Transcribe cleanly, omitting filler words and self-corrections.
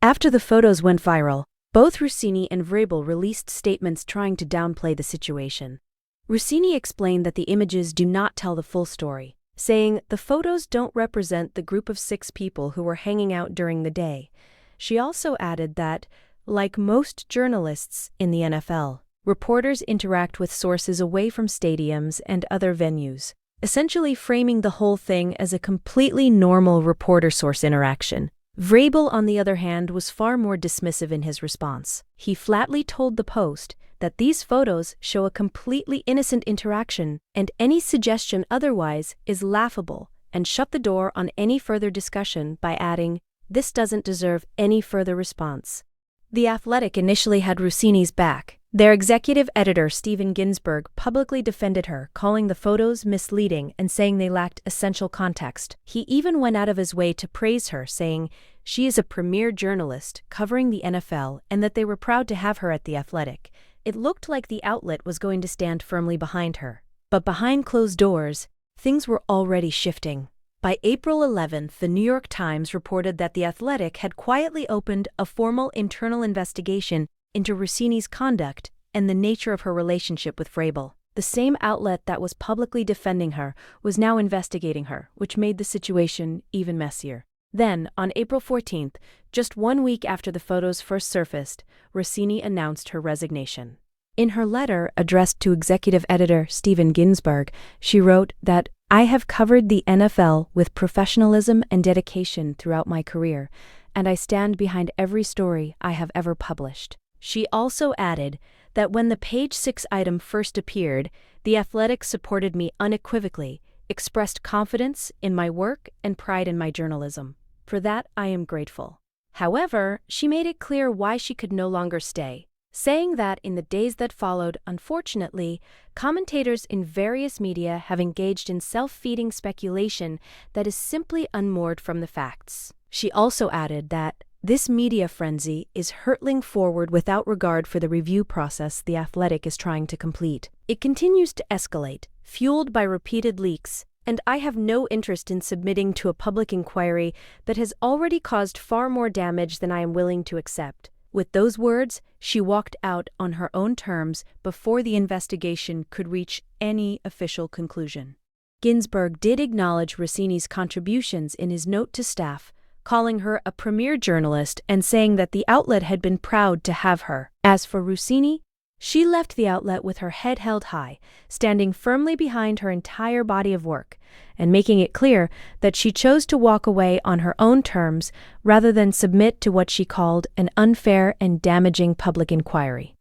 After the photos went viral, both Russini and Vrabel released statements trying to downplay the situation. Russini explained that the images do not tell the full story, saying the photos don't represent the group of 6 people who were hanging out during the day. She also added that, like most journalists in the NFL, reporters interact with sources away from stadiums and other venues, essentially framing the whole thing as a completely normal reporter-source interaction. Vrabel, on the other hand, was far more dismissive in his response. He flatly told the Post that these photos show a completely innocent interaction and any suggestion otherwise is laughable, and shut the door on any further discussion by adding, "This doesn't deserve any further response." The Athletic initially had Russini's back. Their executive editor, Steven Ginsberg, publicly defended her, calling the photos misleading and saying they lacked essential context. He even went out of his way to praise her, saying she is a premier journalist covering the NFL and that they were proud to have her at The Athletic. It looked like the outlet was going to stand firmly behind her. But behind closed doors, things were already shifting. By April 11th, the New York Times reported that The Athletic had quietly opened a formal internal investigation into Russini's conduct and the nature of her relationship with Vrabel. The same outlet that was publicly defending her was now investigating her, which made the situation even messier. Then, on April 14th, just 1 week after the photos first surfaced, Russini announced her resignation. In her letter addressed to executive editor Steven Ginsberg, she wrote that, "I have covered the NFL with professionalism and dedication throughout my career, and I stand behind every story I have ever published." She also added that when the Page 6 item first appeared, The Athletic supported me unequivocally, expressed confidence in my work and pride in my journalism. For that, I am grateful. However, she made it clear why she could no longer stay, saying that in the days that followed, unfortunately, commentators in various media have engaged in self-feeding speculation that is simply unmoored from the facts. She also added that this media frenzy is hurtling forward without regard for the review process The Athletic is trying to complete. It continues to escalate, fueled by repeated leaks, and I have no interest in submitting to a public inquiry that has already caused far more damage than I am willing to accept. With those words, she walked out on her own terms before the investigation could reach any official conclusion. Ginsberg did acknowledge Russini's contributions in his note to staff, calling her a premier journalist and saying that the outlet had been proud to have her. As for Russini, she left the outlet with her head held high, standing firmly behind her entire body of work, and making it clear that she chose to walk away on her own terms rather than submit to what she called an unfair and damaging public inquiry.